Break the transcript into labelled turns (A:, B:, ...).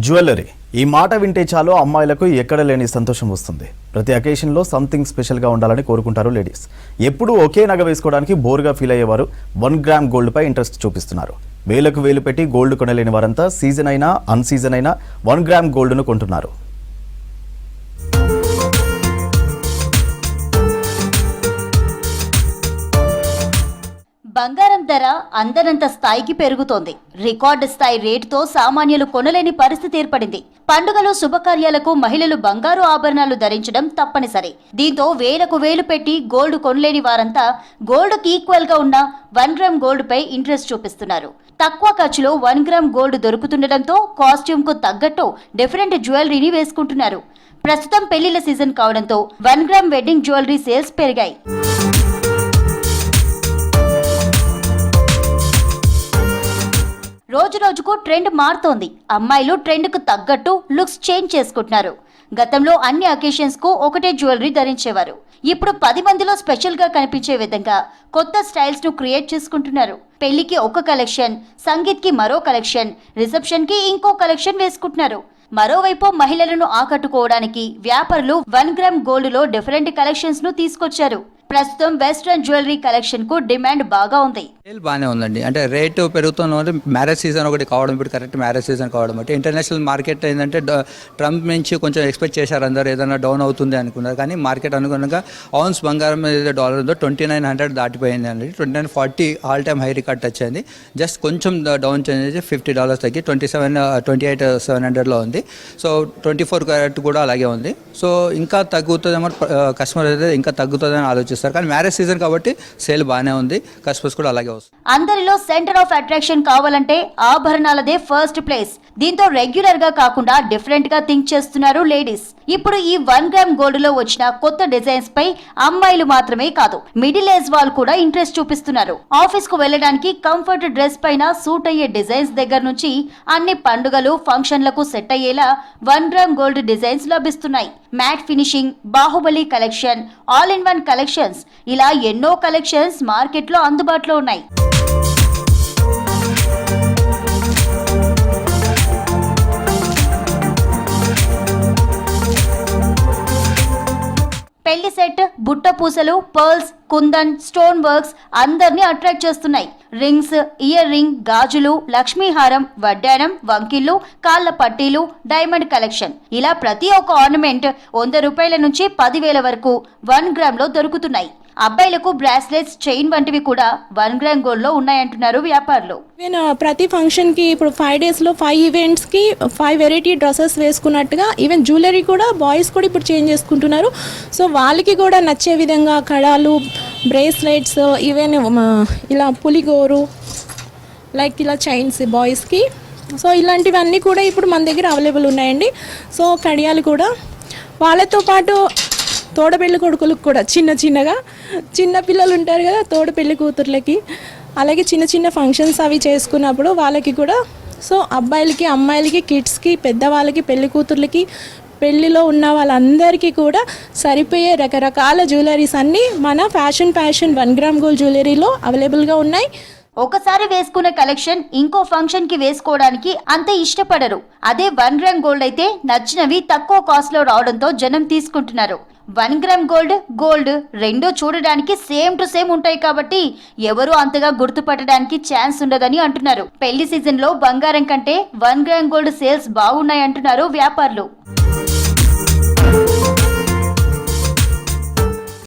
A: Jewellery ఈ మాట వింటే చాలు అమ్మాయిలకు ఎక్కడ లేని సంతోషం వస్తుంది. ప్రతి అకేషన్లో సంథింగ్ స్పెషల్గా ఉండాలని కోరుకుంటారు లేడీస్. ఎప్పుడూ ఒకే నగ వేసుకోవడానికి బోర్గా ఫీల్ అయ్యేవారు 1 గ్రామ్ గోల్డ్పై ఇంట్రెస్ట్ చూపిస్తున్నారు. వేలకు వేలు పెట్టి గోల్డ్ కొనలేని వారంతా సీజన్ అయినా అన్సీజన్ అయినా 1 గ్రామ్ గోల్డ్ను కొంటున్నారు.
B: బంగారం ధర అందనంత స్థాయికి పెరుగుతోంది. రికార్డు స్థాయి రేటుతో సామాన్యులు కొనలేని పరిస్థితి ఏర్పడింది. పండుగలు శుభకార్యాలకు మహిళలు బంగారు ఆభరణాలు ధరించడం తప్పనిసరి. దీంతో వేలకు వేలు పెట్టి గోల్డ్ కొనలేని వారంతా గోల్డ్కి ఈక్వల్ గా ఉన్న 1 గ్రామ్ గోల్డ్ పై ఇంట్రెస్ట్ చూపిస్తున్నారు. తక్కువ ఖర్చులో 1 గ్రామ్ గోల్డ్ దొరుకుతుండటంతో కాస్ట్యూమ్ కు తగ్గట్టు డిఫరెంట్ జ్యువెలరీని వేసుకుంటున్నారు. ప్రస్తుతం పెళ్లిళ్ల సీజన్ కావడంతో 1 గ్రామ్ వెడ్డింగ్ జ్యువెలరీ సేల్స్ పెరిగాయి. రోజు రోజుకు ట్రెండ్ మారుతోంది. అమ్మాయిలు ట్రెండ్ కు తగ్గట్టు లుక్స్ చేంజ్ చేసుకుంటున్నారు. గతంలో అన్ని అకేషన్స్ కు ఒకటే జ్యువెలరీ ధరించేవారు. ఇప్పుడు 10 మందిలో స్పెషల్ గా కనిపించే విధంగా కొత్త స్టైల్స్ ను క్రియేట్ చేసుకుంటున్నారు. పెళ్లికి ఒక కలెక్షన్, సంగీత్ కి మరో కలెక్షన్, రిసెప్షన్ కి ఇంకో కలెక్షన్ వేసుకుంటున్నారు. మరోవైపు మహిళలను ఆకట్టుకోవడానికి వ్యాపారులు 1 గ్రామ్ గోల్డ్ లో డిఫరెంట్ కలెక్షన్స్ ను తీసుకొచ్చారు. ప్రస్తుతం వెస్ట్రన్ జ్యువెలరీ కలెక్షన్ కు డిమాండ్ బాగా ఉంది.
C: బాగానే ఉందండి. అంటే రేటు పెరుగుతున్న మ్యారేజ్ సీజన్ ఒకటి కావడం, ఇప్పుడు కరెక్ట్ మ్యారేజ్ సీజన్ కావడం బట్టి ఇంటర్నేషనల్ మార్కెట్ ఏంటంటే ట్రంప్ నుంచి కొంచెం ఎక్స్పెక్ట్ చేశారు, అందరూ ఏదైనా డౌన్ అవుతుంది అనుకున్నారు. కానీ మార్కెట్ అనుగుణంగా ఔన్స్ బంగారం ఏదైతే డాలర్ ఉందో 2900 దాటిపోయింది అండి. 2940 all time high record touch అయింది. జస్ట్ కొంచెం డౌన్ చేంజ్ చేసి $50 తగ్గి 28,700లో ఉంది. సో 24 క్యారెట్ కూడా అలాగే ఉంది. సో ఇంకా తగ్గుతుందేమో, కస్టమర్ అయితే ఇంకా తగ్గుతుందని ఆలోచిస్తారు. కానీ మ్యారేజ్ సీజన్ కాబట్టి సేల్ బాగానే ఉంది, కస్టమర్స్ కూడా అలాగే వస్తుంది.
B: అందరిలో సెంటర్ ఆఫ్ అట్రాక్షన్ కావాలంటే ఆభరణాలదే ఫస్ట్ ప్లేస్. దీంతో రెగ్యులర్ గా కాకుండా డిఫరెంట్ గా థింక్ చేస్తున్నారు లేడీస్. ఇప్పుడు ఈ 1 గ్రామ్ గోల్డ్ లో వచ్చిన కొత్త డిజైన్స్ పై అమ్మాయిలు మాత్రమే కాదు, మిడిల్ ఏజ్ వాళ్ళు కూడా ఇంట్రెస్ట్ చూపిస్తున్నారు. ఆఫీస్ కు వెళ్ళడానికి కంఫర్ట్ డ్రెస్ పైన సూట్ అయ్యే డిజైన్స్ దగ్గర నుంచి అన్ని పండుగలు ఫంక్షన్లకు సెట్ అయ్యేలా 1 గ్రామ్ గోల్డ్ డిజైన్స్ లభిస్తున్నాయి. Matte finishing, Baahubali collection, all in 1 collections, ఇలా ఎన్నో కలెక్షన్స్ మార్కెట్ లో అందుబాటులో ఉన్నాయి. పెళ్లి సెట్, బుట్ట పూసలు, పర్ల్స్, కుందన్, స్టోన్ వర్క్స్ అందరినీ అట్రాక్ట్ చేస్తున్నాయి. రింగ్స్, ఇయర్ రింగ్, గాజులు, లక్ష్మీహారం, వడ్డానం, వంకిళ్లు, కాళ్ల పట్టీలు, డైమండ్ కలెక్షన్, ఇలా ప్రతి ఒక్క ఆర్నమెంట్ ₹100 నుంచి 10,000 వరకు 1 గ్రామ్ లో దొరుకుతున్నాయి. అబ్బాయిలకు బ్రాస్లెట్స్, చైన్ వంటివి కూడా 1 గ్రామ్ గోల్డ్ లో ఉన్నాయంటున్నారు వ్యాపారులు.
D: ప్రతి ఫంక్షన్ కి ఇప్పుడు 5 days లో 5 ఈవెంట్స్ కి 5 వెరైటీ డ్రెస్సెస్ వేసుకున్నట్టుగా ఈవెన్ జ్యువెలరీ కూడా బాయ్స్ కూడా ఇప్పుడు చేంజ్ చేసుకుంటున్నారు. సో వాళ్ళకి కూడా నచ్చే విధంగా కడాలు, బ్రేస్లెట్స్, ఈవెన్ ఇలా పులిగోరు, లైక్ ఇలా చైన్స్ బాయ్స్కి. సో ఇలాంటివన్నీ కూడా ఇప్పుడు మన దగ్గర అవైలబుల్ ఉన్నాయండి. సో కడియాలు కూడా, వాళ్ళతో పాటు తోడపెళ్లి కొడుకులకు కూడా చిన్న పిల్లలు ఉంటారు కదా, తోడపెళ్లి కూతుర్లకి, అలాగే చిన్న చిన్న ఫంక్షన్స్ అవి చేసుకున్నప్పుడు వాళ్ళకి కూడా. సో అబ్బాయిలకి, అమ్మాయిలకి, కిడ్స్కి, పెద్దవాళ్ళకి, పెళ్లి కూతుర్లకి, పెళ్లిలో ఉన్న వాళ్ళందరికీ కూడా సరిపోయే రకరకాల జ్యువెలరీస్ అన్నీ మన ఫ్యాషన్ 1 గ్రామ్ గోల్డ్ జ్యువెలరీలో అవైలబుల్గా ఉన్నాయి.
B: ఒకసారి వేసుకున్న కలెక్షన్ ఇంకో ఫంక్షన్ కి వేసుకోవడానికి అంత ఇష్టపడరు. అదే 1 గ్రామ్ గోల్డ్ అయితే నచ్చినవి తక్కువ కాస్ట్ లో రావడంతో జనం తీసుకుంటున్నారు. 1 గ్రామ్ గోల్డ్ రెండూ చూడడానికి సేమ్ టు సేమ్ ఉంటాయి కాబట్టి ఎవరు అంతగా గుర్తుపట్టడానికి ఛాన్స్ ఉండదని అంటున్నారు. పెళ్లి సీజన్ లో బంగారం కంటే 1 గ్రామ్ గోల్డ్ సేల్స్ బాగున్నాయి అంటున్నారు వ్యాపారులు.